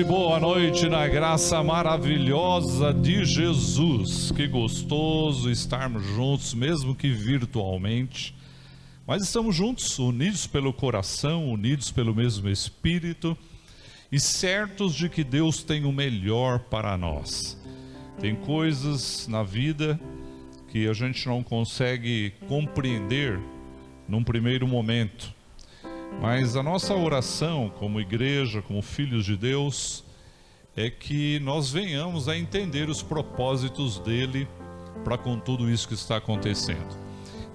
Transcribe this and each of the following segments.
boa noite na graça maravilhosa de Jesus. Que gostoso estarmos juntos, mesmo que virtualmente, mas estamos juntos, unidos pelo coração, unidos pelo mesmo Espírito e certos de que Deus tem o melhor para nós. Tem coisas na vida que a gente não consegue compreender num primeiro momento, mas a nossa oração como igreja, como filhos de Deus, é que nós venhamos a entender os propósitos dele para com tudo isso que está acontecendo.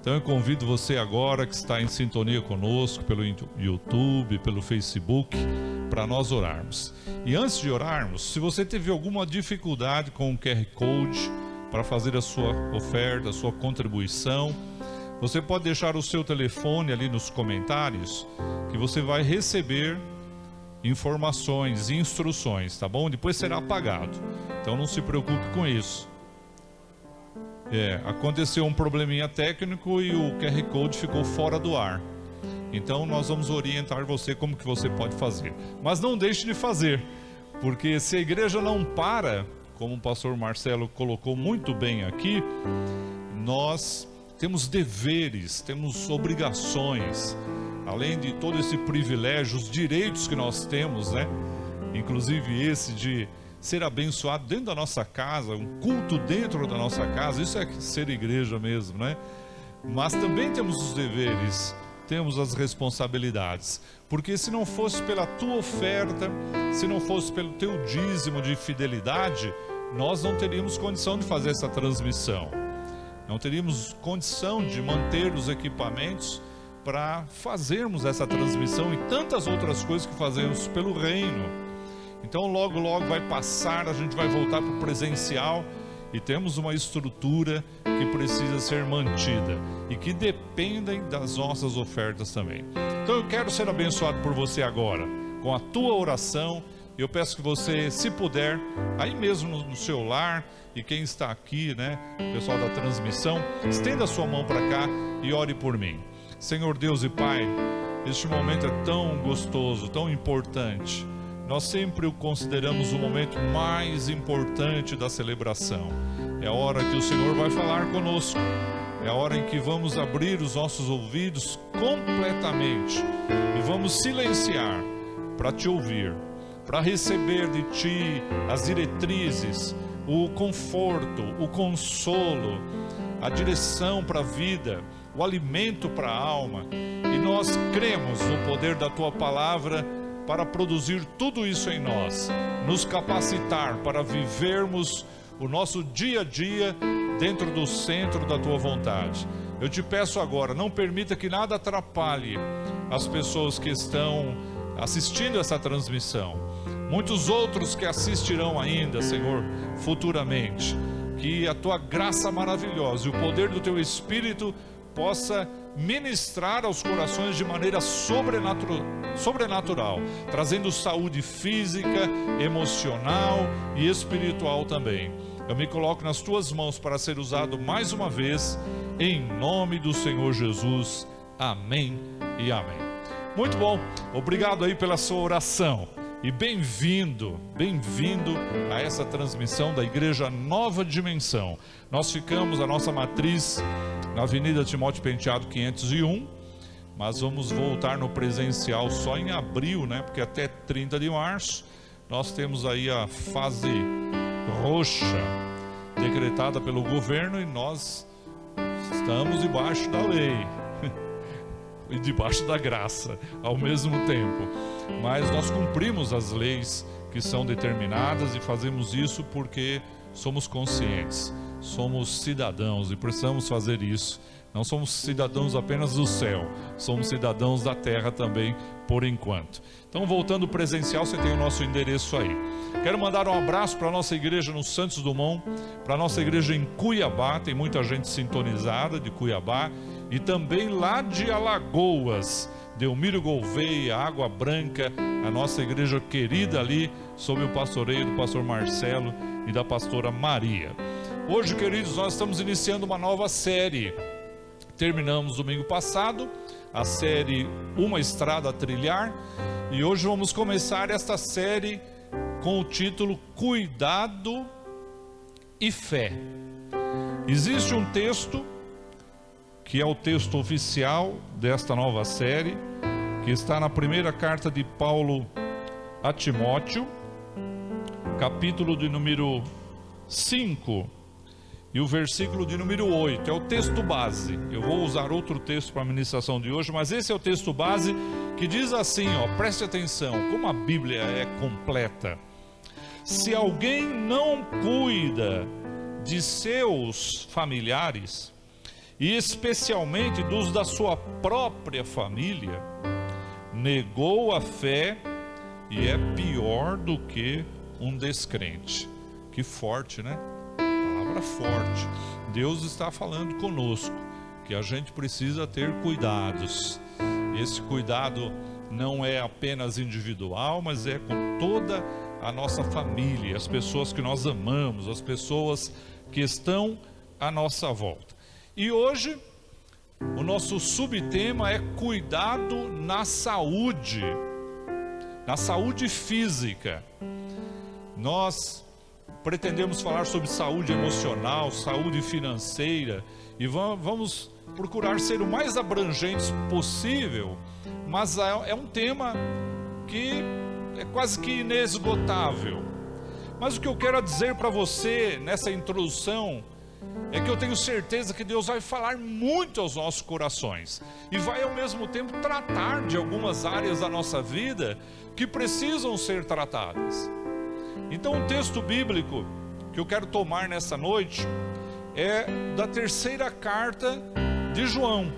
Então eu convido você agora que está em sintonia conosco pelo YouTube, pelo Facebook, para nós orarmos. E antes de orarmos, se você teve alguma dificuldade com o QR Code para fazer a sua oferta, a sua contribuição, você pode deixar o seu telefone ali nos comentários, que você vai receber informações e instruções, tá bom? Depois será apagado, então não se preocupe com isso. Aconteceu um probleminha técnico e o QR Code ficou fora do ar. Então nós vamos orientar você como que você pode fazer. Mas não deixe de fazer, porque se a igreja não para, como o pastor Marcelo colocou muito bem aqui, nós temos deveres, temos obrigações, além de todo esse privilégio, os direitos que nós temos, né? Inclusive esse de ser abençoado dentro da nossa casa, um culto dentro da nossa casa, isso é ser igreja mesmo, né? Mas também temos os deveres, temos as responsabilidades, porque se não fosse pela tua oferta, se não fosse pelo teu dízimo de fidelidade, nós não teríamos condição de fazer essa transmissão. Não teríamos condição de manter os equipamentos para fazermos essa transmissão e tantas outras coisas que fazemos pelo reino. Então logo vai passar, a gente vai voltar para o presencial e temos uma estrutura que precisa ser mantida e que dependem das nossas ofertas também. Então eu quero ser abençoado por você agora, com a tua oração. Eu peço que você, se puder, aí mesmo no seu lar, e quem está aqui, né, o pessoal da transmissão, estenda a sua mão para cá e ore por mim. Senhor Deus e Pai, este momento é tão gostoso, tão importante. Nós sempre o consideramos o momento mais importante da celebração. É a hora que o Senhor vai falar conosco. É a hora em que vamos abrir os nossos ouvidos completamente e vamos silenciar para te ouvir, para receber de ti as diretrizes, o conforto, o consolo, a direção para a vida, o alimento para a alma. E nós cremos no poder da tua palavra para produzir tudo isso em nós, nos capacitar para vivermos o nosso dia a dia dentro do centro da tua vontade. Eu te peço agora, não permita que nada atrapalhe as pessoas que estão assistindo essa transmissão, muitos outros que assistirão ainda, Senhor, futuramente. Que a tua graça maravilhosa e o poder do teu Espírito possa ministrar aos corações de maneira sobrenatural, trazendo saúde física, emocional e espiritual também. Eu me coloco nas tuas mãos para ser usado mais uma vez, em nome do Senhor Jesus. Amém e amém. Muito bom, obrigado aí pela sua oração. E bem-vindo a essa transmissão da Igreja Nova Dimensão. Nós ficamos, a nossa matriz, na Avenida Timóteo Penteado 501, mas vamos voltar no presencial só em abril, né? Porque até 30 de março nós temos aí a fase roxa decretada pelo governo e nós estamos debaixo da lei e debaixo da graça ao mesmo tempo, mas nós cumprimos as leis que são determinadas e fazemos isso porque somos conscientes, somos cidadãos e precisamos fazer isso. Não somos cidadãos apenas do céu, somos cidadãos da terra também, por enquanto. Então, voltando presencial, você tem o nosso endereço aí. Quero mandar um abraço para a nossa igreja no Santos Dumont, para a nossa igreja em Cuiabá, tem muita gente sintonizada de Cuiabá, e também lá de Alagoas, Delmiro Gouveia, Água Branca, a nossa igreja querida ali, sob o pastoreio do pastor Marcelo e da pastora Maria. Hoje, queridos, nós estamos iniciando uma nova série. Terminamos domingo passado a série Uma Estrada a Trilhar, e hoje vamos começar esta série com o título Cuidado e Fé. Existe um texto, que é o texto oficial desta nova série, que está na primeira carta de Paulo a Timóteo, capítulo de número 5 e o versículo de número 8, é o texto base. Eu vou usar outro texto para a ministração de hoje, mas esse é o texto base, que diz assim, preste atenção, como a Bíblia é completa. Se alguém não cuida de seus familiares, e especialmente dos da sua própria família, negou a fé e é pior do que um descrente. Que forte, né? Palavra forte. Deus está falando conosco que a gente precisa ter cuidados. Esse cuidado não é apenas individual, mas é com toda a nossa família, as pessoas que nós amamos, as pessoas que estão à nossa volta. E hoje o nosso subtema é cuidado na saúde física. Nós pretendemos falar sobre saúde emocional, saúde financeira, e vamos procurar ser o mais abrangentes possível, mas é um tema que é quase que inesgotável. Mas o que eu quero dizer para você nessa introdução é que eu tenho certeza que Deus vai falar muito aos nossos corações e vai ao mesmo tempo tratar de algumas áreas da nossa vida que precisam ser tratadas. Então o texto bíblico que eu quero tomar nessa noite é da terceira carta de João.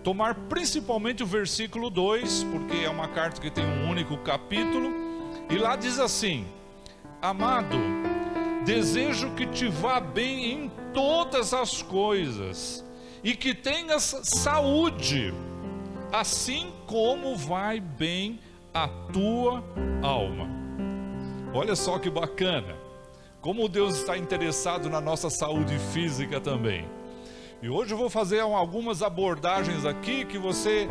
Tomar principalmente o versículo 2, porque é uma carta que tem um único capítulo, e lá diz assim: amado, desejo que te vá bem em todas as coisas e que tenhas saúde, assim como vai bem a tua alma. Olha só que bacana, como Deus está interessado na nossa saúde física também. E hoje eu vou fazer algumas abordagens aqui que você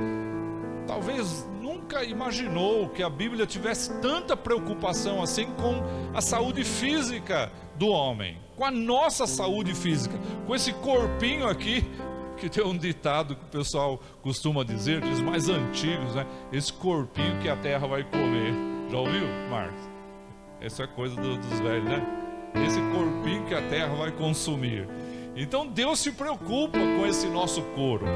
talvez nunca imaginou que a Bíblia tivesse tanta preocupação assim com a saúde física do homem, com a nossa saúde física, com esse corpinho aqui, que tem um ditado que o pessoal costuma dizer, dos mais antigos, né? Esse corpinho que a terra vai comer. Já ouviu, Marcos? Essa é coisa dos velhos, né? Esse corpinho que a terra vai consumir. Então Deus se preocupa com esse nosso corpo.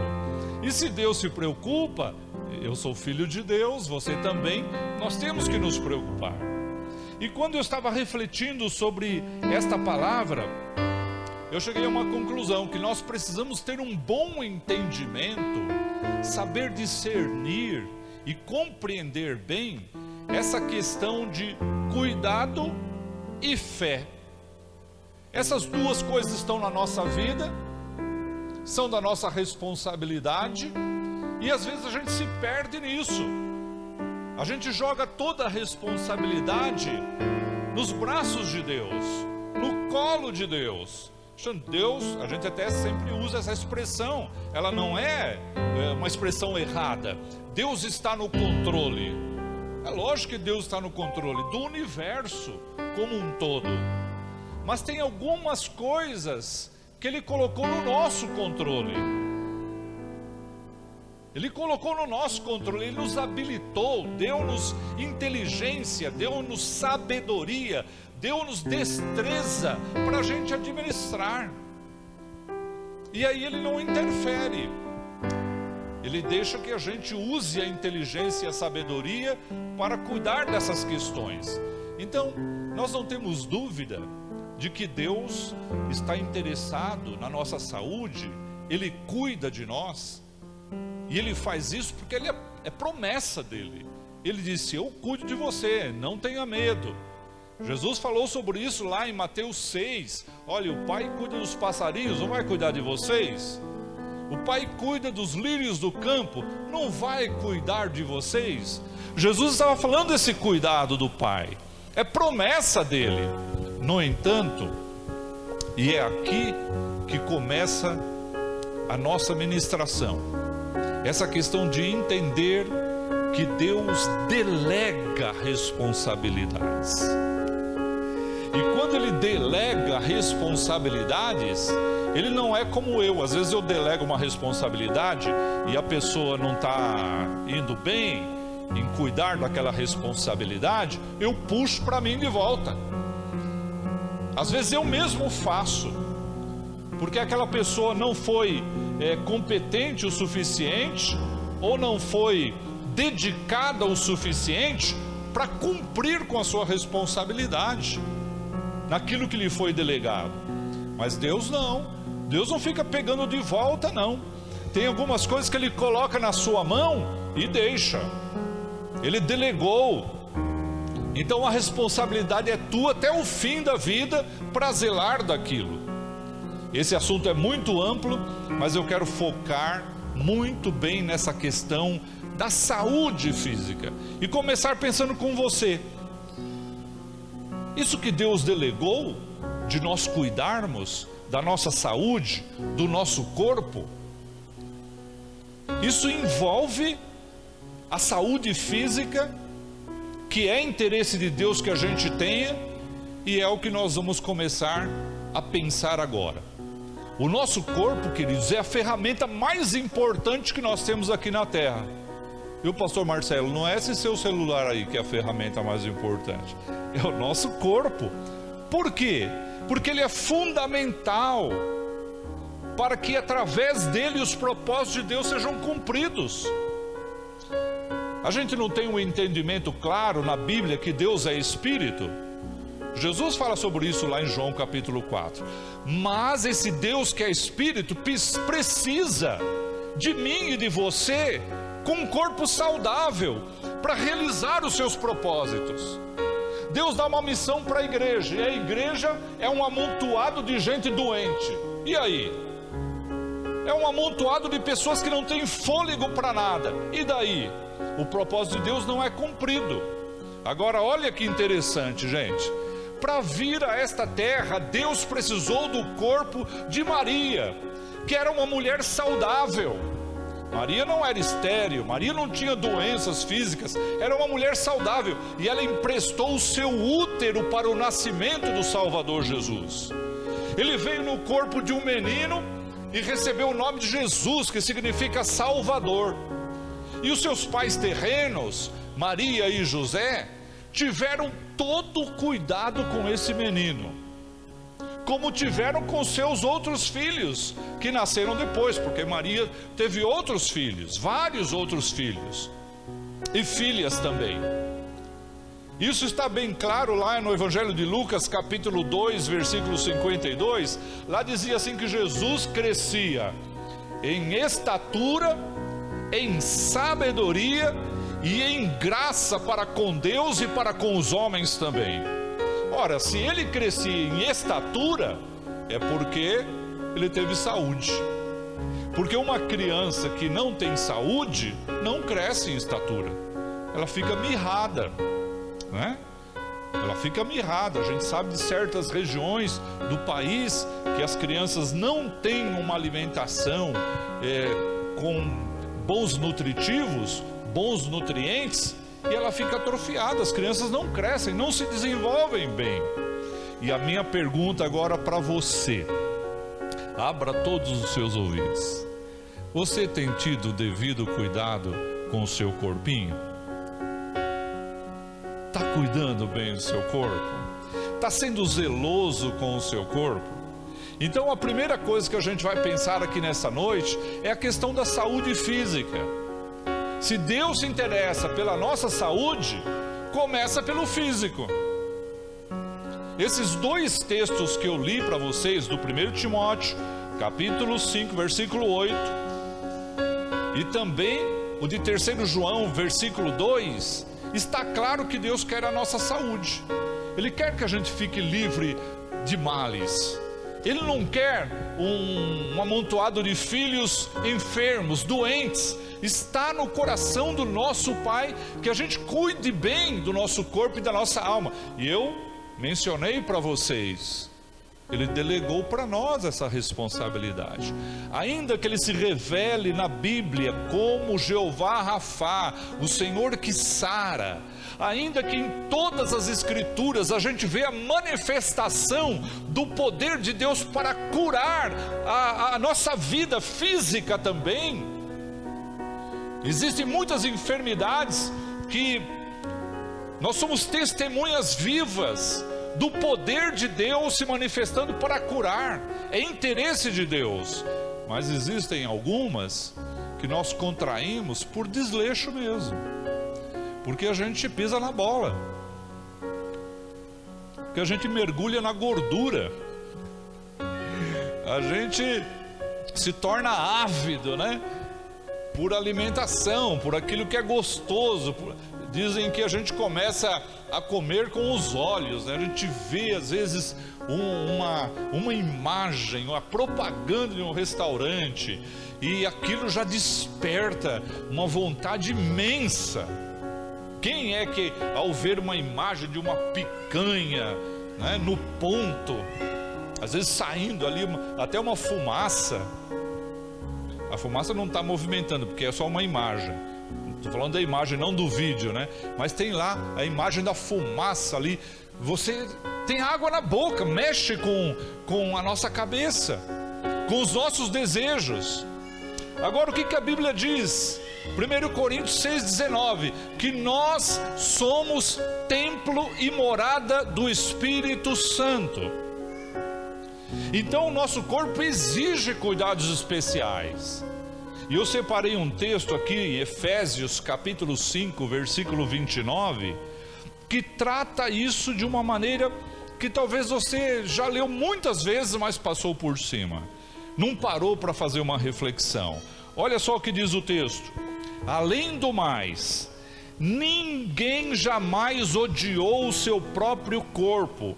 E se Deus se preocupa, eu sou filho de Deus, você também, nós temos que nos preocupar. E quando eu estava refletindo sobre esta palavra, eu cheguei a uma conclusão, que nós precisamos ter um bom entendimento, saber discernir e compreender bem essa questão de cuidado e fé. Essas duas coisas estão na nossa vida, são da nossa responsabilidade, e às vezes a gente se perde nisso. A gente joga toda a responsabilidade nos braços de Deus, no colo de Deus. Deus, a gente até sempre usa essa expressão, ela não é uma expressão errada. Deus está no controle. É lógico que Deus está no controle do universo como um todo. Mas tem algumas coisas que Ele colocou no nosso controle. Ele colocou no nosso controle, Ele nos habilitou, deu-nos inteligência, deu-nos sabedoria, deu-nos destreza para a gente administrar. E aí Ele não interfere. Ele deixa que a gente use a inteligência e a sabedoria para cuidar dessas questões. Então, nós não temos dúvida de que Deus está interessado na nossa saúde, Ele cuida de nós, e Ele faz isso porque é promessa dEle. Ele disse: eu cuido de você, não tenha medo. Jesus falou sobre isso lá em Mateus 6, olha, o Pai cuida dos passarinhos, não vai cuidar de vocês? O Pai cuida dos lírios do campo, não vai cuidar de vocês? Jesus estava falando desse cuidado do Pai, é promessa dEle. No entanto, e é aqui que começa a nossa ministração, essa questão de entender que Deus delega responsabilidades. E quando Ele delega responsabilidades, Ele não é como eu. Às vezes eu delego uma responsabilidade e a pessoa não está indo bem em cuidar daquela responsabilidade, eu puxo para mim de volta. Às vezes eu mesmo faço, porque aquela pessoa não foi competente o suficiente, ou não foi dedicada o suficiente para cumprir com a sua responsabilidade naquilo que lhe foi delegado. Mas Deus não fica pegando de volta, não. Tem algumas coisas que Ele coloca na sua mão e deixa. Ele delegou. Então a responsabilidade é tua até o fim da vida para zelar daquilo. Esse assunto é muito amplo, mas eu quero focar muito bem nessa questão da saúde física e começar pensando com você. Isso que Deus delegou de nós cuidarmos da nossa saúde, do nosso corpo, isso envolve a saúde física, que é interesse de Deus que a gente tenha, e é o que nós vamos começar a pensar agora. O nosso corpo, queridos, é a ferramenta mais importante que nós temos aqui na terra. E o pastor Marcelo, não é esse seu celular aí que é a ferramenta mais importante, é o nosso corpo. Por quê? Porque ele é fundamental para que através dele os propósitos de Deus sejam cumpridos. A gente não tem um entendimento claro na Bíblia que Deus é Espírito. Jesus fala sobre isso lá em João capítulo 4. Mas esse Deus que é Espírito precisa de mim e de você com um corpo saudável para realizar os seus propósitos. Deus dá uma missão para a igreja, e a igreja é um amontoado de gente doente. E aí? É um amontoado de pessoas que não têm fôlego para nada. E daí? O propósito de Deus não é cumprido. Agora olha que interessante, gente. Para vir a esta terra, Deus precisou do corpo de Maria, que era uma mulher saudável. Maria não era estéril, Maria não tinha doenças físicas, era uma mulher saudável, e ela emprestou o seu útero para o nascimento do Salvador Jesus. Ele veio no corpo de um menino e recebeu o nome de Jesus, que significa Salvador. E os seus pais terrenos, Maria e José, tiveram todo o cuidado com esse menino, como tiveram com seus outros filhos, que nasceram depois, porque Maria teve outros filhos, vários outros filhos, e filhas também. Isso está bem claro lá no Evangelho de Lucas, capítulo 2, versículo 52, lá dizia assim que Jesus crescia em estatura, em sabedoria e em graça para com Deus e para com os homens também. Ora, se ele crescia em estatura, é porque ele teve saúde. Porque uma criança que não tem saúde, não cresce em estatura. Ela fica mirrada, né? Ela fica mirrada. A gente sabe de certas regiões do país que as crianças não têm uma alimentação com bons nutritivos, bons nutrientes, e ela fica atrofiada. As crianças não crescem, não se desenvolvem bem. E a minha pergunta agora para você, abra todos os seus ouvidos: você tem tido o devido cuidado com o seu corpinho? Está cuidando bem do seu corpo? Está sendo zeloso com o seu corpo? Então a primeira coisa que a gente vai pensar aqui nessa noite é a questão da saúde física. Se Deus se interessa pela nossa saúde, começa pelo físico. Esses dois textos que eu li para vocês, do 1 Timóteo, capítulo 5, versículo 8, e também o de 3 João, versículo 2, está claro que Deus quer a nossa saúde. Ele quer que a gente fique livre de males. Ele não quer um amontoado de filhos enfermos, doentes. Está no coração do nosso Pai que a gente cuide bem do nosso corpo e da nossa alma. E eu mencionei para vocês Ele delegou para nós essa responsabilidade. Ainda que ele se revele na Bíblia como Jeová Rafá, o Senhor que sara, ainda que em todas as Escrituras a gente vê a manifestação do poder de Deus para curar a nossa vida física também. Existem muitas enfermidades que nós somos testemunhas vivas do poder de Deus se manifestando para curar. É interesse de Deus. Mas existem algumas que nós contraímos por desleixo mesmo, porque a gente pisa na bola, porque a gente mergulha na gordura, a gente se torna ávido, né? Por alimentação, por aquilo que é gostoso. Dizem que a gente começa a comer com os olhos, né? A gente vê às vezes uma imagem, uma propaganda de um restaurante, e aquilo já desperta uma vontade imensa. Quem é que, ao ver uma imagem de uma picanha, né, no ponto, às vezes saindo ali até uma fumaça, a fumaça não está movimentando, porque é só uma imagem. Estou falando da imagem, não do vídeo, né? Mas tem lá a imagem da fumaça ali. Você tem água na boca, mexe com a nossa cabeça, com os nossos desejos. Agora, o que a Bíblia diz? 1 Coríntios 6,19, que nós somos templo e morada do Espírito Santo. Então o nosso corpo exige cuidados especiais. E eu separei um texto aqui, Efésios capítulo 5, versículo 29, que trata isso de uma maneira que talvez você já leu muitas vezes, mas passou por cima, não parou para fazer uma reflexão. Olha só o que diz o texto: além do mais, ninguém jamais odiou o seu próprio corpo,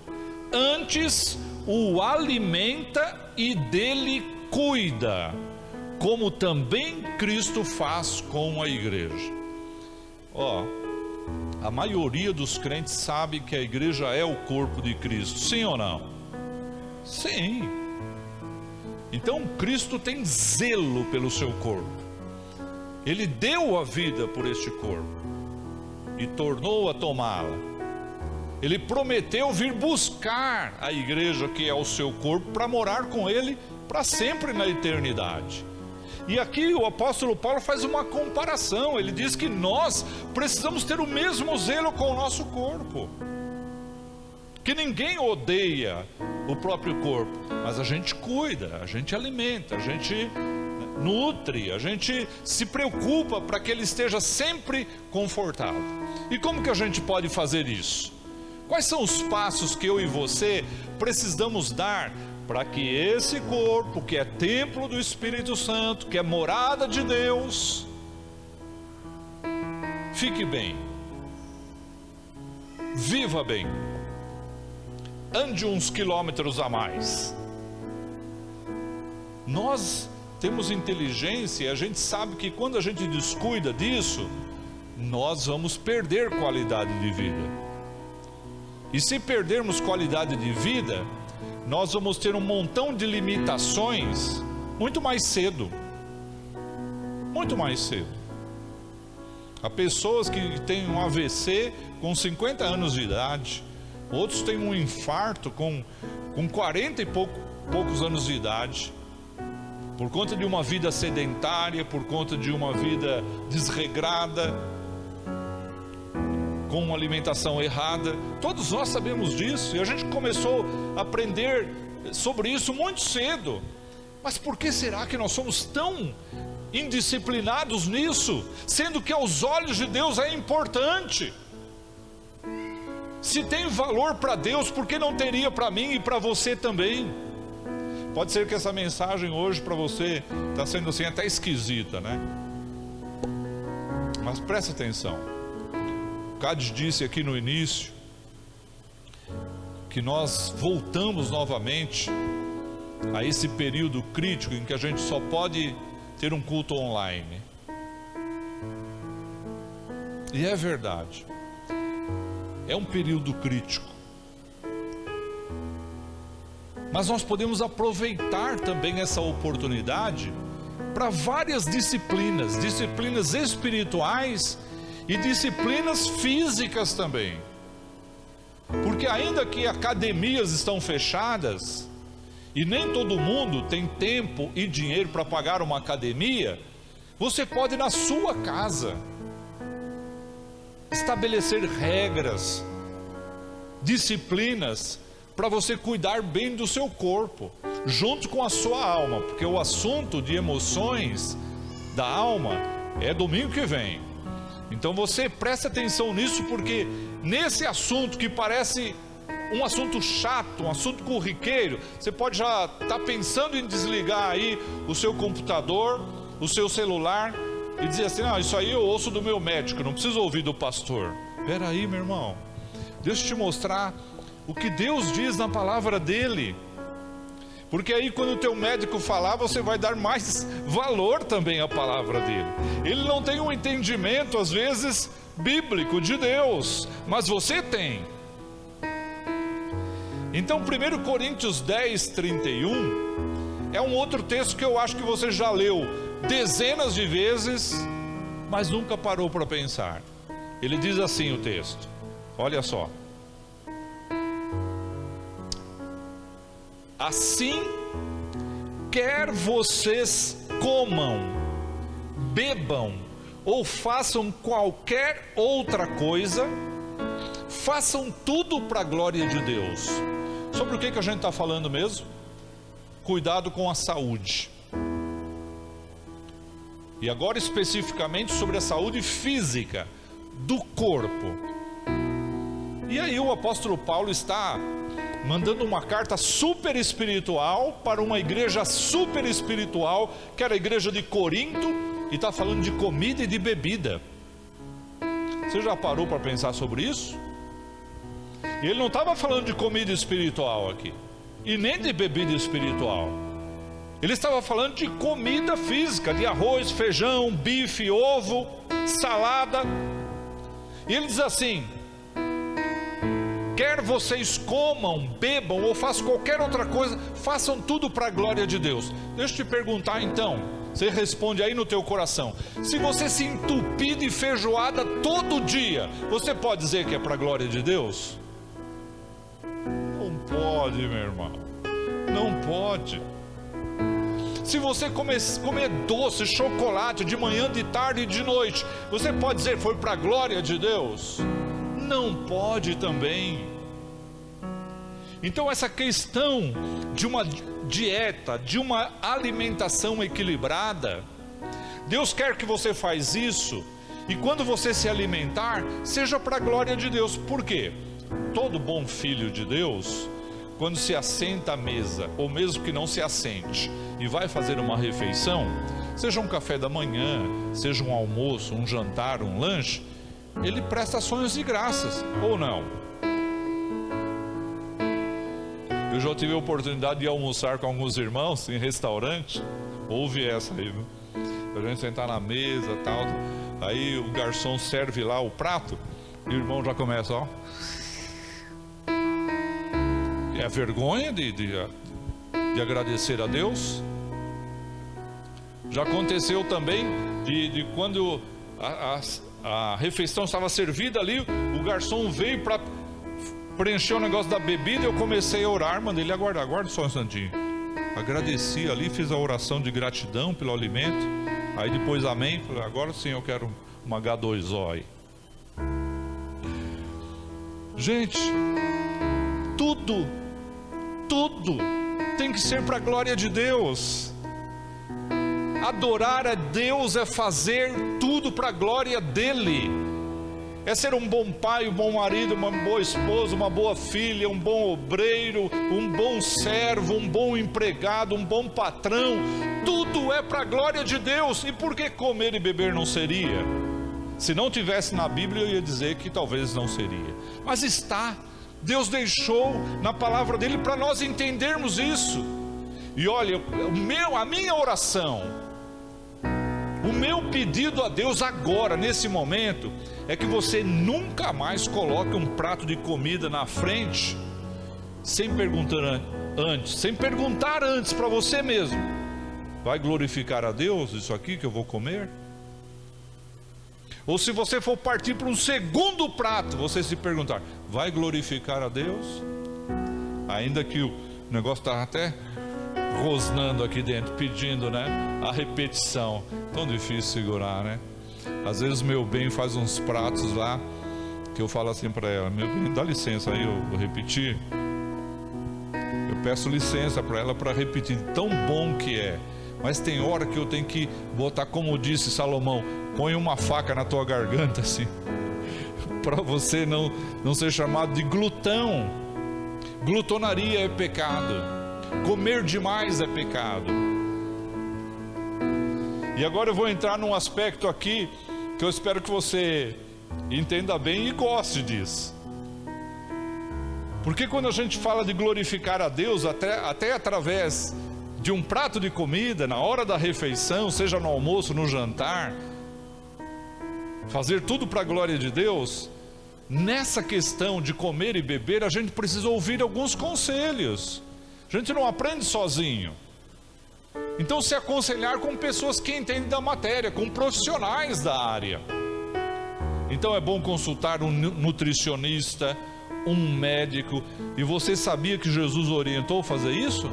antes o alimenta e dele cuida, como também Cristo faz com a igreja. A maioria dos crentes sabe que a igreja é o corpo de Cristo, sim ou não? Sim. Então Cristo tem zelo pelo seu corpo. Ele deu a vida por este corpo e tornou a tomá-la. Ele prometeu vir buscar a igreja, que é o seu corpo, para morar com ele para sempre na eternidade. E aqui o apóstolo Paulo faz uma comparação. Ele diz que nós precisamos ter o mesmo zelo com o nosso corpo, que ninguém odeia o próprio corpo, mas a gente cuida, a gente alimenta, a gente nutre, a gente se preocupa para que ele esteja sempre confortável. E como que a gente pode fazer isso? Quais são os passos que eu e você precisamos dar para que esse corpo, que é templo do Espírito Santo, que é morada de Deus, fique bem, viva bem, ande uns quilômetros a mais? Nós temos inteligência e a gente sabe que quando a gente descuida disso, nós vamos perder qualidade de vida. E se perdermos qualidade de vida, nós vamos ter um montão de limitações muito mais cedo. Muito mais cedo. Há pessoas que têm um AVC com 50 anos de idade, outros têm um infarto com 40 e poucos anos de idade, por conta de uma vida sedentária, por conta de uma vida desregrada, com uma alimentação errada. Todos nós sabemos disso, e a gente começou a aprender sobre isso muito cedo. Mas por que será que nós somos tão indisciplinados nisso, sendo que aos olhos de Deus é importante? Se tem valor para Deus, por que não teria para mim e para você também? Pode ser que essa mensagem hoje para você está sendo assim até esquisita, né? Mas preste atenção. Cádiz disse aqui no início que nós voltamos novamente a esse período crítico em que a gente só pode ter um culto online. E é verdade, é um período crítico. Mas nós podemos aproveitar também essa oportunidade para várias disciplinas, disciplinas espirituais e disciplinas físicas também. Porque ainda que academias estão fechadas, e nem todo mundo tem tempo e dinheiro para pagar uma academia, você pode na sua casa estabelecer regras, disciplinas, para você cuidar bem do seu corpo, junto com a sua alma, porque o assunto de emoções da alma é domingo que vem. Então você presta atenção nisso, porque nesse assunto que parece um assunto chato, um assunto corriqueiro, você pode já estar pensando em desligar aí o seu computador, o seu celular e dizer assim: não, isso aí eu ouço do meu médico, não preciso ouvir do pastor. Espera aí, meu irmão, deixa eu te mostrar o que Deus diz na palavra dele, porque aí quando o teu médico falar, você vai dar mais valor também à palavra dele. Ele não tem um entendimento às vezes bíblico de Deus, mas você tem. Então 1 Coríntios 10, 31 é um outro texto que eu acho que você já leu dezenas de vezes, mas nunca parou para pensar. Ele diz assim, o texto, olha só: assim, quer vocês comam, bebam ou façam qualquer outra coisa, façam tudo para a glória de Deus. Sobre o que a gente está falando mesmo? Cuidado com a saúde. E agora especificamente sobre a saúde física do corpo. E aí o apóstolo Paulo está mandando uma carta super espiritual para uma igreja super espiritual, que era a igreja de Corinto, e está falando de comida e de bebida. Você já parou para pensar sobre isso? E ele não estava falando de comida espiritual aqui, e nem de bebida espiritual. Ele estava falando de comida física, de arroz, feijão, bife, ovo, salada. E ele diz assim: quer vocês comam, bebam ou façam qualquer outra coisa, façam tudo para a glória de Deus. Deixa eu te perguntar então, você responde aí no teu coração: se você se entupir de feijoada todo dia, você pode dizer que é para a glória de Deus? Não pode, meu irmão, não pode. Se você comer doce, chocolate de manhã, de tarde e de noite, você pode dizer foi para a glória de Deus? Não pode também. Então essa questão de uma dieta, de uma alimentação equilibrada, Deus quer que você faz isso, e quando você se alimentar, seja para a glória de Deus. Por quê? Todo bom filho de Deus, quando se assenta à mesa, ou mesmo que não se assente, e vai fazer uma refeição, seja um café da manhã, seja um almoço, um jantar, um lanche, ele presta ações de graças, ou não? Eu já tive a oportunidade de almoçar com alguns irmãos em restaurante. Ouve essa aí, viu? A gente sentar na mesa e tal, aí o garçom serve lá o prato, e o irmão já começa, ó. É a vergonha de agradecer a Deus. Já aconteceu também de quando a refeição estava servida ali, o garçom veio para preencher o negócio da bebida, eu comecei a orar, mandei ele aguardar, aguarda só um instantinho. Agradeci ali, fiz a oração de gratidão pelo alimento, aí depois amém, falei, agora sim eu quero uma H2O aí. Gente, tudo tem que ser para a glória de Deus. Adorar a Deus é fazer tudo para a glória dele, é ser um bom pai, um bom marido, uma boa esposa, uma boa filha, um bom obreiro, um bom servo, um bom empregado, um bom patrão. Tudo é para a glória de Deus. E por que comer e beber não seria? Se não tivesse na Bíblia, eu ia dizer que talvez não seria, mas está. Deus deixou na palavra dele para nós entendermos isso. E olha, a minha oração, o meu pedido a Deus agora, nesse momento, é que você nunca mais coloque um prato de comida na frente sem perguntar antes, sem perguntar antes para você mesmo: vai glorificar a Deus isso aqui que eu vou comer? Ou se você for partir para um segundo prato, você se perguntar: vai glorificar a Deus? Ainda que o negócio está até rosnando aqui dentro, pedindo, né, a repetição. Tão difícil segurar, né? Às vezes meu bem faz uns pratos lá que eu falo assim para ela: meu bem, dá licença aí, eu vou repetir. Eu peço licença para ela para repetir, tão bom que é. Mas tem hora que eu tenho que botar, como disse Salomão: põe uma faca na tua garganta assim, para você não ser chamado de glutão. Glutonaria é pecado, comer demais é pecado. E agora eu vou entrar num aspecto aqui que eu espero que você entenda bem e goste disso. Porque quando a gente fala de glorificar a Deus, até através de um prato de comida, na hora da refeição, seja no almoço, no jantar, fazer tudo para a glória de Deus, nessa questão de comer e beber, a gente precisa ouvir alguns conselhos. A gente não aprende sozinho. Então, se aconselhar com pessoas que entendem da matéria, com profissionais da área. Então é bom consultar um nutricionista, um médico. E você sabia que Jesus orientou a fazer isso?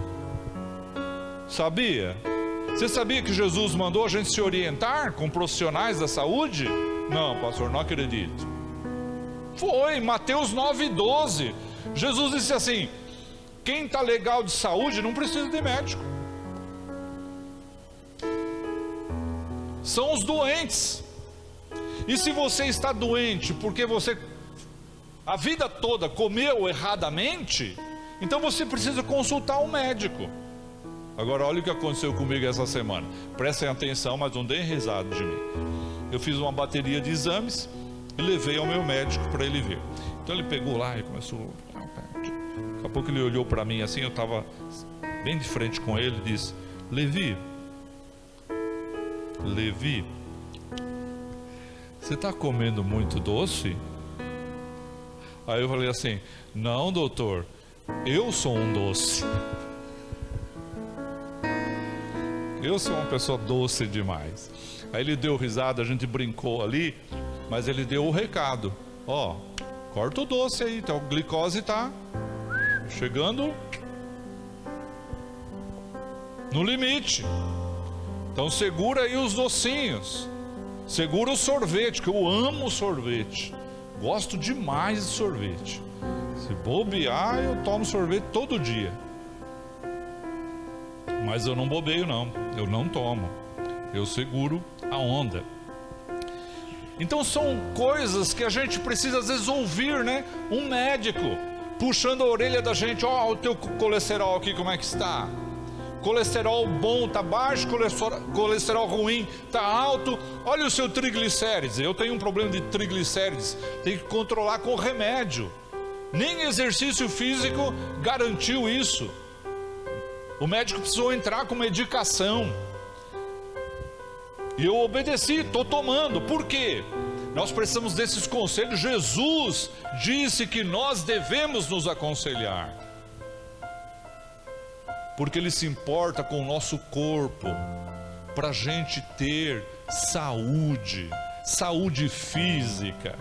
Sabia? Você sabia que Jesus mandou a gente se orientar com profissionais da saúde? Não, pastor, não acredito. Foi, Mateus 9:12. Jesus disse assim: quem está legal de saúde não precisa de médico. São os doentes. E se você está doente porque você a vida toda comeu erradamente, então você precisa consultar um médico. Agora olha o que aconteceu comigo essa semana. Prestem atenção, mas não deem risada de mim. Eu fiz uma bateria de exames e levei ao meu médico para ele ver. Então ele pegou lá e começou. Daqui a pouco ele olhou para mim assim, eu estava bem de frente com ele e disse: Levi, você está comendo muito doce? Aí eu falei assim: não, doutor, eu sou um doce. Eu sou uma pessoa doce demais. Aí ele deu risada, a gente brincou ali, mas ele deu o recado: ó, corta o doce aí, então a glicose está chegando no limite. Então segura aí os docinhos, segura o sorvete, que eu amo sorvete, gosto demais de sorvete. Se bobear, eu tomo sorvete todo dia. Mas eu não bobeio não, eu não tomo, eu seguro a onda. Então são coisas que a gente precisa às vezes ouvir, né? Um médico puxando a orelha da gente: ó, o teu colesterol aqui como é que está? Colesterol bom está baixo, colesterol ruim está alto. Olha o seu triglicérides. Eu tenho um problema de triglicérides, tem que controlar com remédio. Nem exercício físico garantiu isso. O médico precisou entrar com medicação. E eu obedeci, estou tomando. Por quê? Nós precisamos desses conselhos. Jesus disse que nós devemos nos aconselhar, porque Ele se importa com o nosso corpo, para a gente ter saúde, saúde física.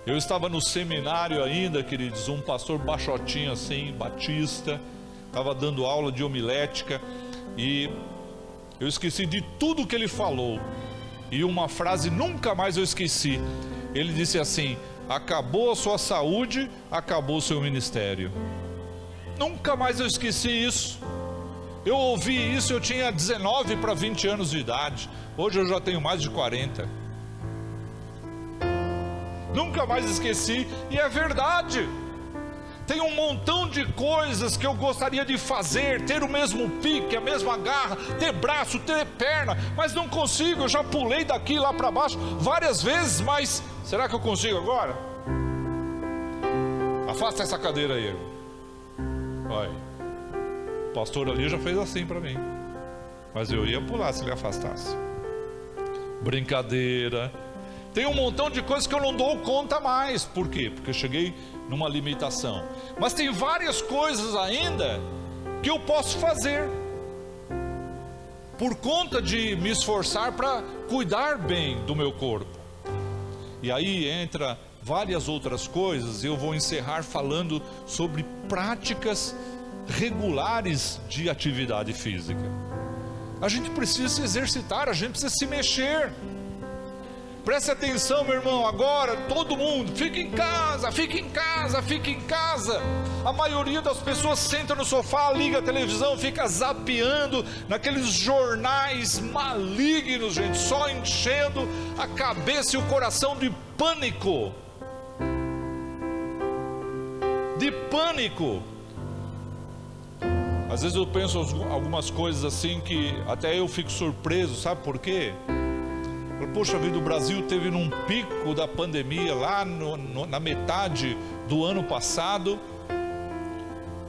Eu estava no seminário ainda, queridos, um pastor baixotinho assim, batista, estava dando aula de homilética, e eu esqueci de tudo que ele falou, e uma frase nunca mais eu esqueci. Ele disse assim: acabou a sua saúde, acabou o seu ministério. Nunca mais eu esqueci isso. Eu ouvi isso, eu tinha 19 para 20 anos de idade. Hoje eu já tenho mais de 40. Nunca mais esqueci, e é verdade. Tem um montão de coisas que eu gostaria de fazer, ter o mesmo pique, a mesma garra, ter braço, ter perna, mas não consigo. Eu já pulei daqui lá para baixo várias vezes, mas será que eu consigo agora? Afasta essa cadeira aí. Olha, o pastor ali já fez assim para mim, mas eu ia pular se ele afastasse. Brincadeira. Tem um montão de coisas que eu não dou conta mais. Por quê? Porque eu cheguei numa limitação. Mas tem várias coisas ainda que eu posso fazer, por conta de me esforçar para cuidar bem do meu corpo. E aí entra várias outras coisas. Eu vou encerrar falando sobre práticas regulares de atividade física. A gente precisa se exercitar, a gente precisa se mexer. Preste atenção, meu irmão, agora todo mundo, fica em casa, fica em casa, fica em casa. A maioria das pessoas senta no sofá, liga a televisão, fica zapeando naqueles jornais malignos, gente, só enchendo a cabeça e o coração de pânico. De pânico. Às vezes eu penso algumas coisas assim que até eu fico surpreso, sabe por quê? Poxa vida, o Brasil teve num pico da pandemia lá na metade do ano passado,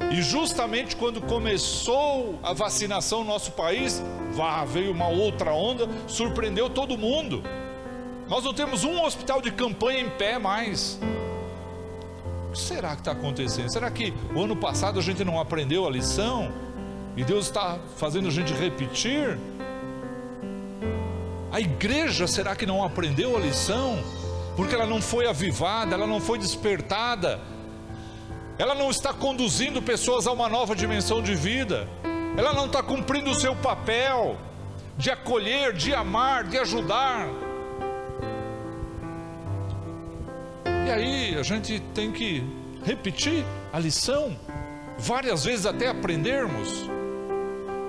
e justamente quando começou a vacinação no nosso país, veio uma outra onda, surpreendeu todo mundo. Nós não temos um hospital de campanha em pé mais. O que será que está acontecendo? Será que o ano passado a gente não aprendeu a lição e Deus está fazendo a gente repetir? A igreja, será que não aprendeu a lição? Porque ela não foi avivada, ela não foi despertada, ela não está conduzindo pessoas a uma nova dimensão de vida, ela não está cumprindo o seu papel de acolher, de amar, de ajudar. E aí a gente tem que repetir a lição várias vezes até aprendermos.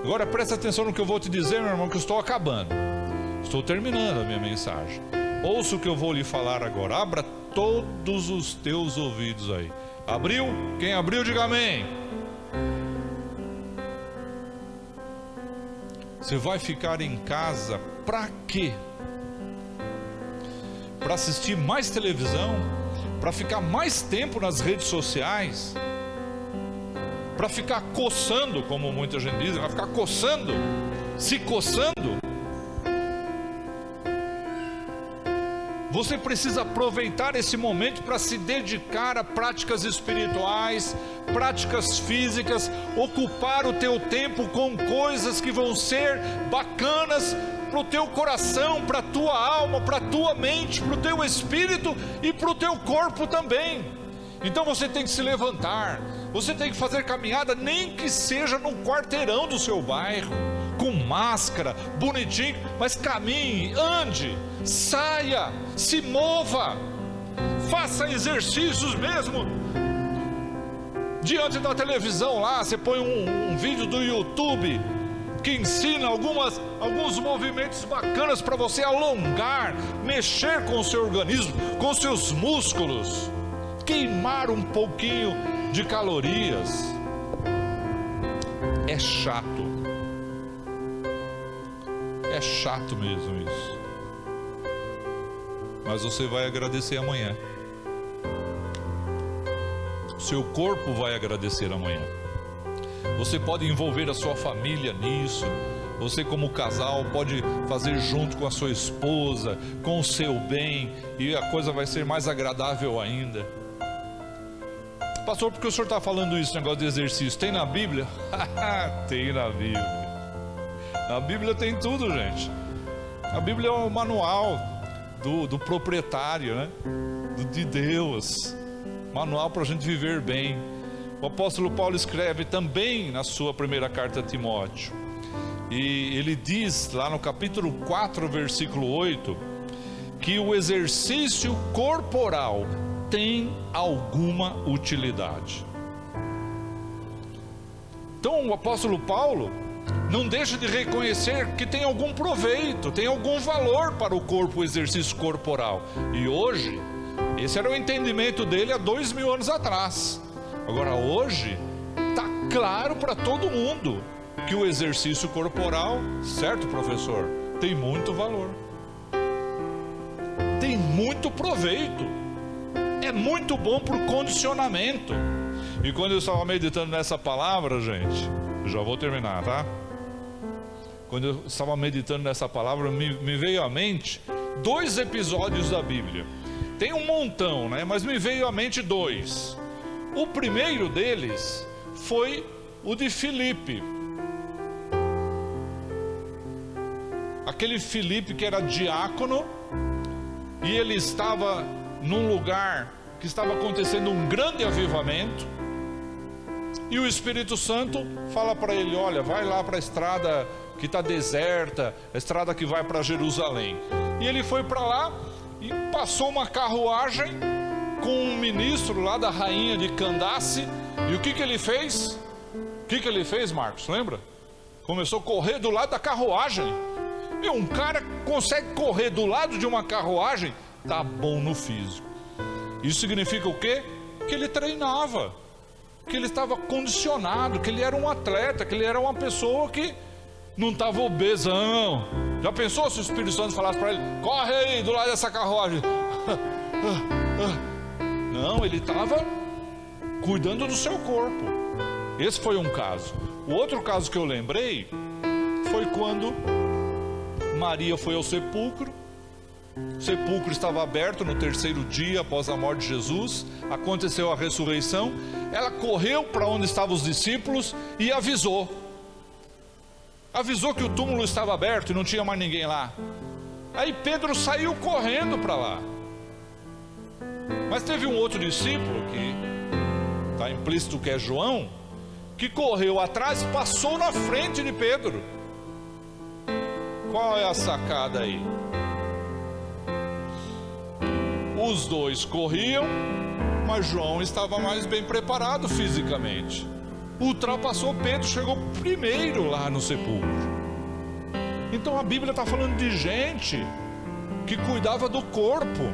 Agora presta atenção no que eu vou te dizer, meu irmão, que eu estou acabando. Estou terminando a minha mensagem. Ouça o que eu vou lhe falar agora. Abra todos os teus ouvidos aí. Abriu? Quem abriu, diga amém. Você vai ficar em casa para quê? Para assistir mais televisão? Para ficar mais tempo nas redes sociais? Para ficar coçando, como muita gente diz, vai ficar coçando, se coçando? Você precisa aproveitar esse momento para se dedicar a práticas espirituais, práticas físicas, ocupar o teu tempo com coisas que vão ser bacanas para o teu coração, para a tua alma, para a tua mente, para o teu espírito e para o teu corpo também. Então você tem que se levantar, você tem que fazer caminhada, nem que seja no quarteirão do seu bairro, com máscara, bonitinho, mas caminhe, ande, saia, se mova, faça exercícios mesmo. Diante da televisão lá, você põe um vídeo do YouTube que ensina alguns movimentos bacanas para você alongar, mexer com o seu organismo, com seus músculos, queimar um pouquinho de calorias. É chato. É chato mesmo isso. Mas você vai agradecer amanhã. Seu corpo vai agradecer amanhã. Você pode envolver a sua família nisso. Você, como casal, pode fazer junto com a sua esposa, com o seu bem, e a coisa vai ser mais agradável ainda. Pastor, por que o senhor está falando isso, negócio de exercício? Tem na Bíblia? Tem na Bíblia. Na Bíblia tem tudo, gente. A Bíblia é o manual do proprietário, né? De Deus. Manual para a gente viver bem. O apóstolo Paulo escreve também na sua primeira carta a Timóteo. E ele diz lá no capítulo 4, versículo 8, que o exercício corporal tem alguma utilidade. Então o apóstolo Paulo não deixa de reconhecer que tem algum proveito, tem algum valor para o corpo, o exercício corporal. E hoje, esse era o entendimento dele há 2000 anos atrás. Agora hoje, está claro para todo mundo que o exercício corporal, certo, professor, tem muito valor, tem muito proveito, é muito bom para o condicionamento. E quando eu estava meditando nessa palavra, gente, já vou terminar, tá? Quando eu estava meditando nessa palavra, me veio à mente 2 episódios da Bíblia. Tem um montão, né? Mas me veio à mente 2. O primeiro deles foi o de Filipe. Aquele Filipe que era diácono, e ele estava num lugar que estava acontecendo um grande avivamento, e o Espírito Santo fala para ele: olha, vai lá para a estrada que está deserta, a estrada que vai para Jerusalém. E ele foi para lá e passou uma carruagem com um ministro lá da rainha de Candace. E o que ele fez? O que ele fez, Marcos? Lembra? Começou a correr do lado da carruagem. E um cara consegue correr do lado de uma carruagem, tá bom no físico. Isso significa o quê? Que ele treinava, que ele estava condicionado, que ele era um atleta, que ele era uma pessoa que não estava obesão. Já pensou se o Espírito Santo falasse para ele: corre aí do lado dessa carruagem? Não, ele estava cuidando do seu corpo. Esse foi um caso. O outro caso que eu lembrei foi quando Maria foi ao sepulcro. O sepulcro estava aberto no 3º dia após a morte de Jesus. Aconteceu a ressurreição. Ela correu para onde estavam os discípulos e avisou que o túmulo estava aberto e não tinha mais ninguém lá. Aí Pedro saiu correndo para lá. Mas teve um outro discípulo, que está implícito que é João, que correu atrás e passou na frente de Pedro. Qual é a sacada aí? Os dois corriam, mas João estava mais bem preparado fisicamente. Ultrapassou Pedro, chegou primeiro lá no sepulcro. Então a Bíblia está falando de gente que cuidava do corpo,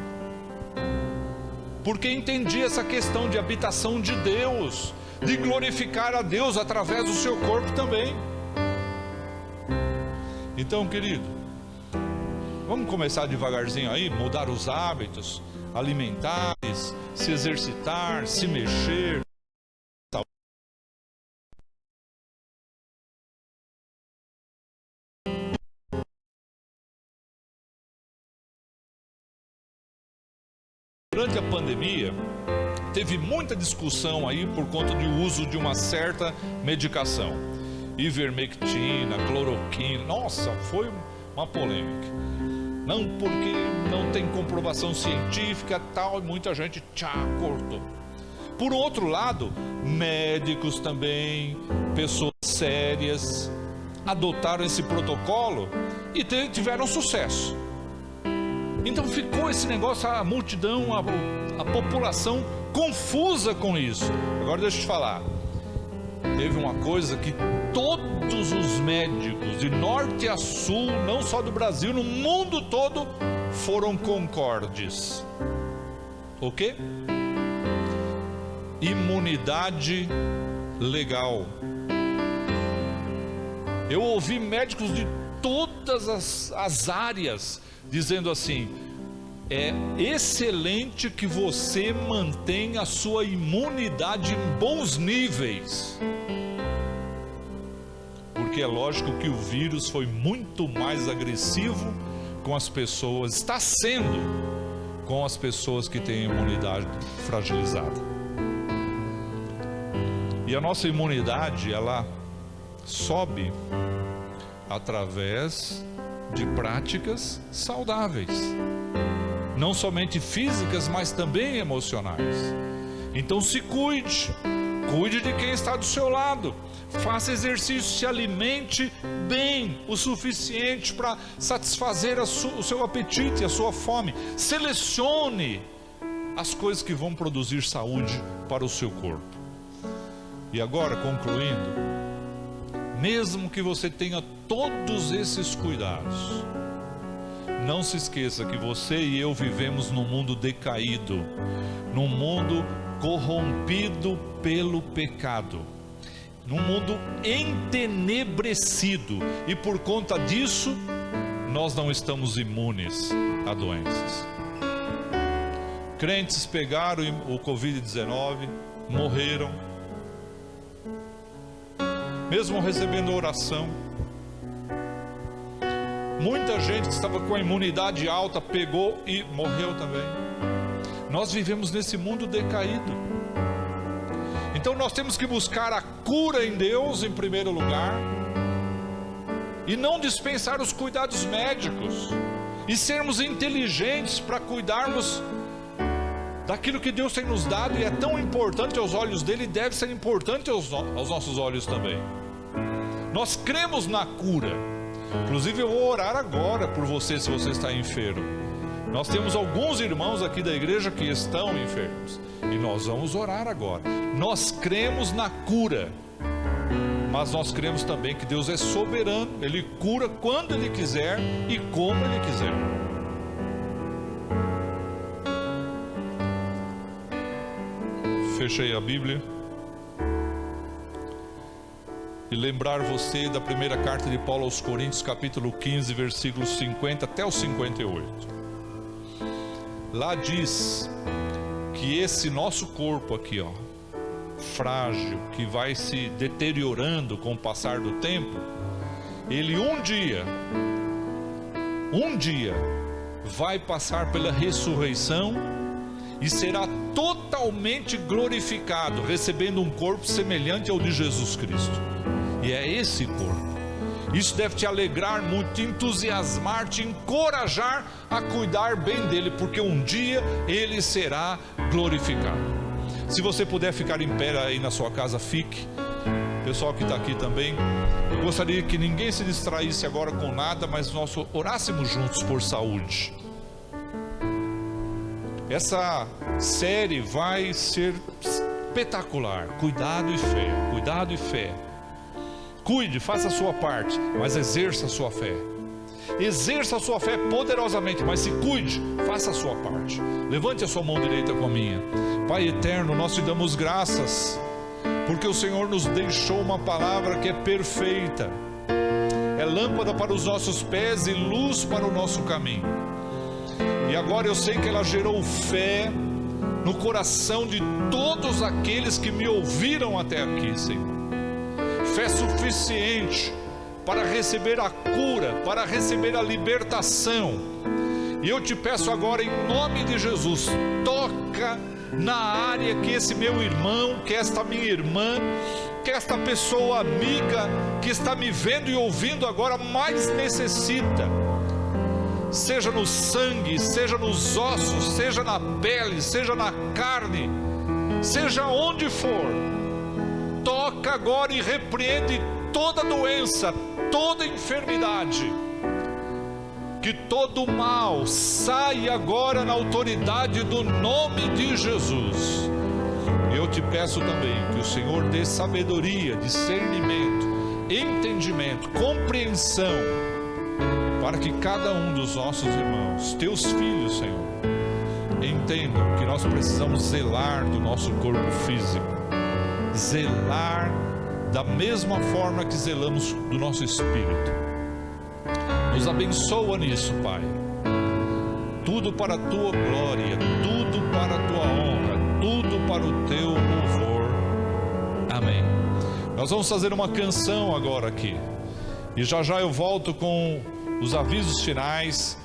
porque entendia essa questão de habitação de Deus, de glorificar a Deus através do seu corpo também. Então, querido, vamos começar devagarzinho aí, mudar os hábitos alimentares, se exercitar, se mexer. Durante a pandemia, teve muita discussão aí por conta do uso de uma certa medicação. Ivermectina, cloroquina, nossa, foi uma polêmica. Não, porque não tem comprovação científica tal, e muita gente cortou. Por outro lado, médicos também, pessoas sérias, adotaram esse protocolo e tiveram sucesso. Então ficou esse negócio, a multidão, a população confusa com isso. Agora deixa eu te falar, teve uma coisa que todos os médicos de norte a sul, não só do Brasil, no mundo todo, foram concordes. O quê? Imunidade legal. Eu ouvi médicos de todas as áreas dizendo assim: é excelente que você mantenha a sua imunidade em bons níveis, porque é lógico que o vírus foi muito mais agressivo com as pessoas, está sendo com as pessoas que têm imunidade fragilizada. E a nossa imunidade, ela sobe através de práticas saudáveis, não somente físicas, mas também emocionais. Então se cuide de quem está do seu lado, faça exercício, se alimente bem o suficiente para satisfazer o seu apetite, a sua fome. Selecione as coisas que vão produzir saúde para o seu corpo. E agora, concluindo, mesmo que você tenha todos esses cuidados, não se esqueça que você e eu vivemos num mundo decaído, num mundo corrompido pelo pecado, num mundo entenebrecido, e por conta disso nós não estamos imunes a doenças. Crentes pegaram o Covid-19, morreram, mesmo recebendo oração. Muita gente que estava com a imunidade alta pegou e morreu também. Nós vivemos nesse mundo decaído. Então nós temos que buscar a cura em Deus em primeiro lugar, e não dispensar os cuidados médicos, e sermos inteligentes para cuidarmos daquilo que Deus tem nos dado, e é tão importante aos olhos dele, e deve ser importante aos nossos olhos também. Nós cremos na cura. Inclusive eu vou orar agora por você, se você está enfermo. Nós temos alguns irmãos aqui da igreja que estão enfermos, e nós vamos orar agora. Nós cremos na cura, mas nós cremos também que Deus é soberano. Ele cura quando Ele quiser e como Ele quiser. Fechei a Bíblia e lembrar você da primeira carta de Paulo aos Coríntios, capítulo 15, versículos 50 até o 58. Lá diz que esse nosso corpo aqui, ó, frágil, que vai se deteriorando com o passar do tempo, ele um dia vai passar pela ressurreição e será totalmente glorificado, recebendo um corpo semelhante ao de Jesus Cristo. E é esse corpo. Isso deve te alegrar muito, te entusiasmar, te encorajar a cuidar bem dele, porque um dia ele será glorificado. Se você puder ficar em pé aí na sua casa, fique. Pessoal que está aqui também, eu gostaria que ninguém se distraísse agora com nada, mas nós orássemos juntos por saúde. Essa série vai ser espetacular. Cuidado e fé, cuidado e fé. Cuide, faça a sua parte, mas exerça a sua fé. Exerça a sua fé poderosamente, mas se cuide, faça a sua parte. Levante a sua mão direita com a minha. Pai eterno, nós te damos graças, porque o Senhor nos deixou uma palavra que é perfeita, é lâmpada para os nossos pés e luz para o nosso caminho. E agora eu sei que ela gerou fé no coração de todos aqueles que me ouviram até aqui, Senhor. Fé suficiente para receber a cura, para receber a libertação. E eu te peço agora, em nome de Jesus, toca na área que esse meu irmão, que esta minha irmã, que esta pessoa amiga que está me vendo e ouvindo agora mais necessita. Seja no sangue, seja nos ossos, seja na pele, seja na carne, seja onde for. Toca agora e repreende toda doença, toda enfermidade. Que todo mal saia agora na autoridade do nome de Jesus. Eu te peço também que o Senhor dê sabedoria, discernimento, entendimento, compreensão, para que cada um dos nossos irmãos, teus filhos, Senhor, entendam que nós precisamos zelar do nosso corpo físico, zelar da mesma forma que zelamos do nosso espírito. Nos abençoa nisso, Pai. Tudo para a tua glória, tudo para a tua honra, tudo para o teu louvor. Amém. Nós vamos fazer uma canção agora aqui, e já já eu volto com os avisos finais,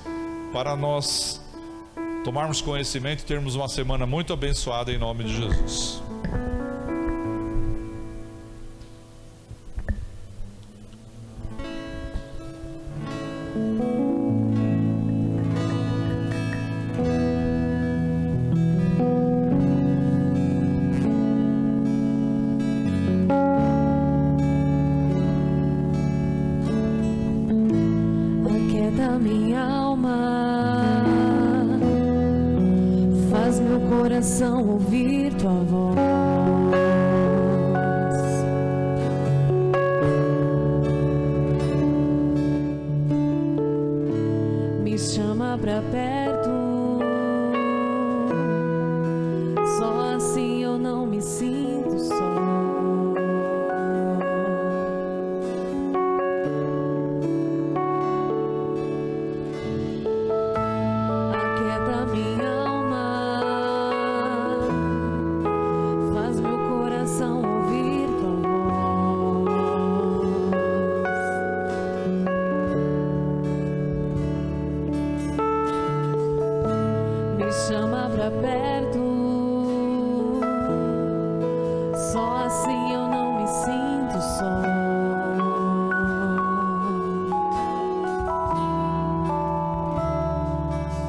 para nós tomarmos conhecimento e termos uma semana muito abençoada em nome de Jesus. Ouvir tua voz, me chama pra perto, só assim eu não me sinto só. Aquieta minha alma, faz meu coração perto. Só assim eu não me sinto só.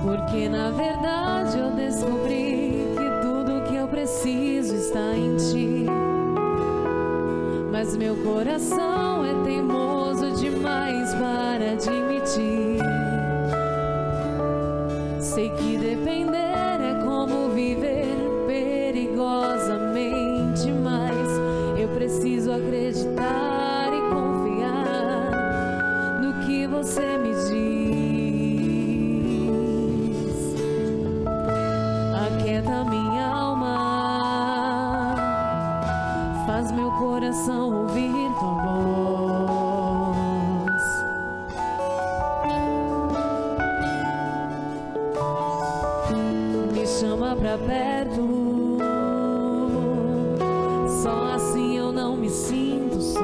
Porque na verdade eu descobri que tudo que eu preciso está em ti. Mas meu coração é teimoso demais para admitir. Sei que depender é como viver perigosamente, mas eu preciso acreditar e confiar no que você me diz. Aquieta minha alma, faz meu coração ouvir tua voz. Me chama pra perto, só assim eu não me sinto só.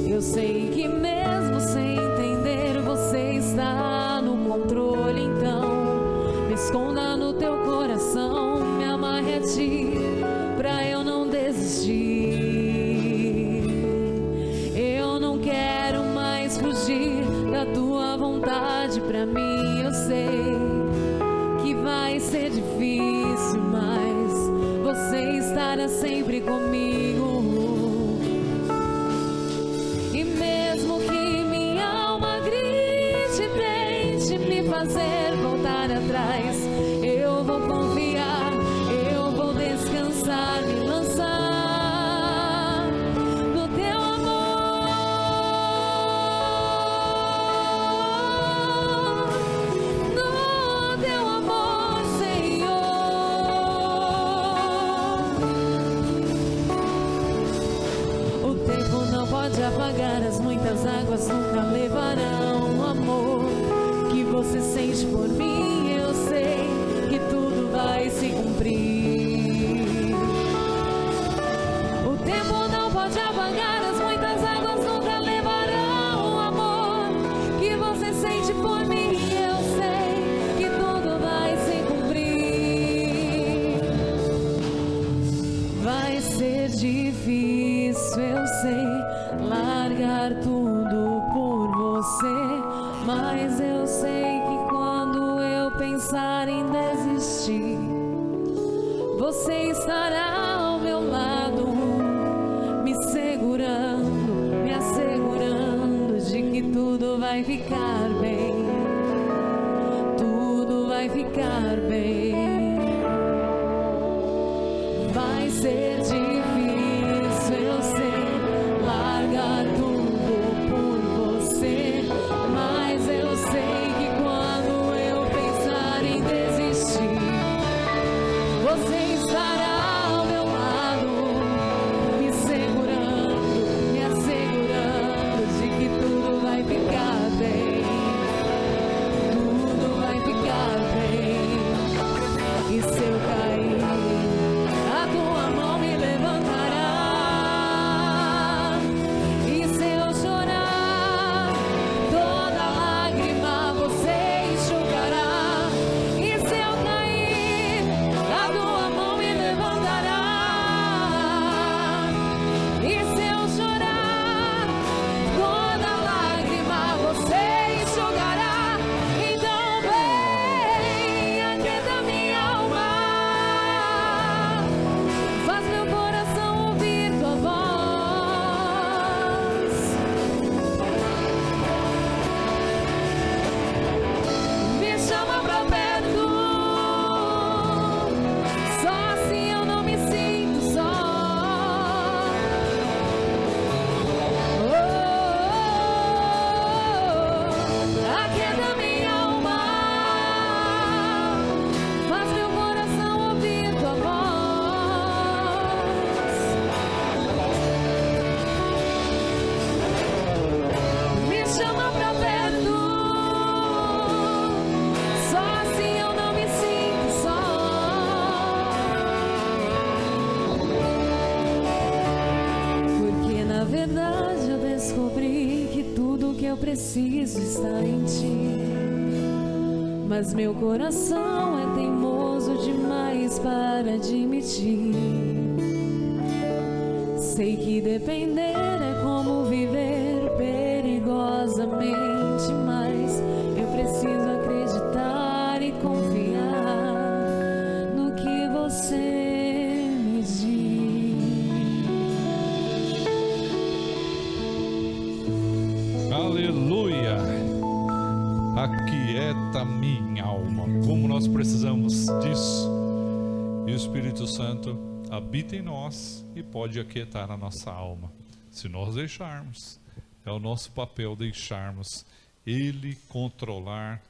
Eu sei que mesmo sem entender você está no controle, então me esconda no teu coração, me amarre a ti pra eu não desistir. Eu não quero mais fugir da tua vontade pra mim. Eu sei que vai ser difícil, mas você estará sempre comigo. E mesmo que minha alma grite, tente me fazer voltar atrás, eu vou confiar, eu vou descansar, me lançar no teu amor, no teu amor, Senhor. O tempo não pode apagar as muitas águas, nunca levarão o amor que você sente por mim. Eu sei que tudo vai se cumprir. O tempo não pode apagar as muitas águas, nunca levarão o amor que você sente por mim. Eu sei que tudo vai se cumprir. Vai ser difícil, eu sei, largar tudo por você, mas eu sei que quando eu pensar em desistir, você estará ao meu lado, me segurando, me assegurando de que tudo vai ficar bem, tudo vai ficar bem. Vai ser difícil, eu sei, largar tudo por você, mas eu sei que quando eu pensar em desistir, você estará ao meu lado, me segurando, me assegurando de que tudo vai ficar bem, tudo vai ficar bem. E se eu cair, a tua mão me levanta. preciso estar em ti. Mas meu coração é teimoso demais para admitir. Sei que depender é como viver perigosamente, mas eu preciso acreditar e confiar no que você me diz. Aleluia! Aquieta minha alma. Como nós precisamos disso. E o Espírito Santo habita em nós e pode aquietar a nossa alma, se nós deixarmos. É o nosso papel deixarmos Ele controlar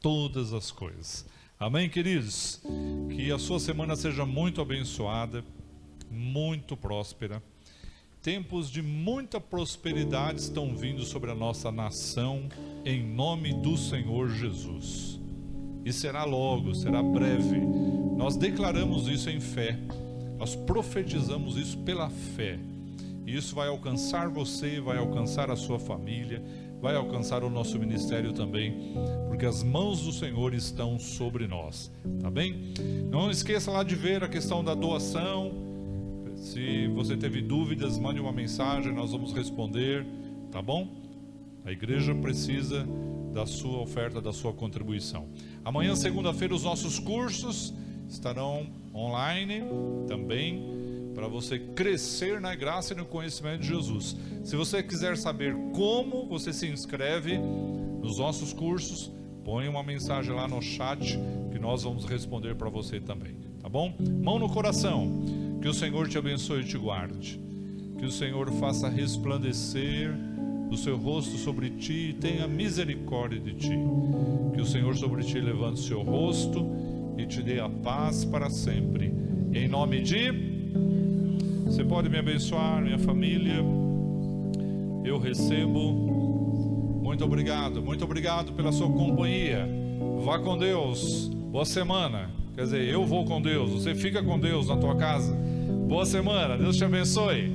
todas as coisas. Amém, queridos? Que a sua semana seja muito abençoada, muito próspera. Tempos de muita prosperidade estão vindo sobre a nossa nação, em nome do Senhor Jesus. E será logo, será breve. Nós declaramos isso em fé. Nós profetizamos isso pela fé. E isso vai alcançar você, vai alcançar a sua família, vai alcançar o nosso ministério também, porque as mãos do Senhor estão sobre nós, tá bem? Não esqueça lá de ver a questão da doação. Se você teve dúvidas, mande uma mensagem, nós vamos responder, tá bom? A igreja precisa da sua oferta, da sua contribuição. Amanhã, segunda-feira, os nossos cursos estarão online também, para você crescer na graça e no conhecimento de Jesus. Se você quiser saber como você se inscreve nos nossos cursos, põe uma mensagem lá no chat que nós vamos responder para você também, tá bom? Mão no coração, que o Senhor te abençoe e te guarde, que o Senhor faça resplandecer o seu rosto sobre ti e tenha misericórdia de ti, que o Senhor sobre ti levante o seu rosto e te dê a paz para sempre, em nome de... Você pode me abençoar, minha família, eu recebo. Muito obrigado pela sua companhia. Vá com Deus, boa semana. Quer dizer, eu vou com Deus, você fica com Deus na tua casa. Boa semana, Deus te abençoe.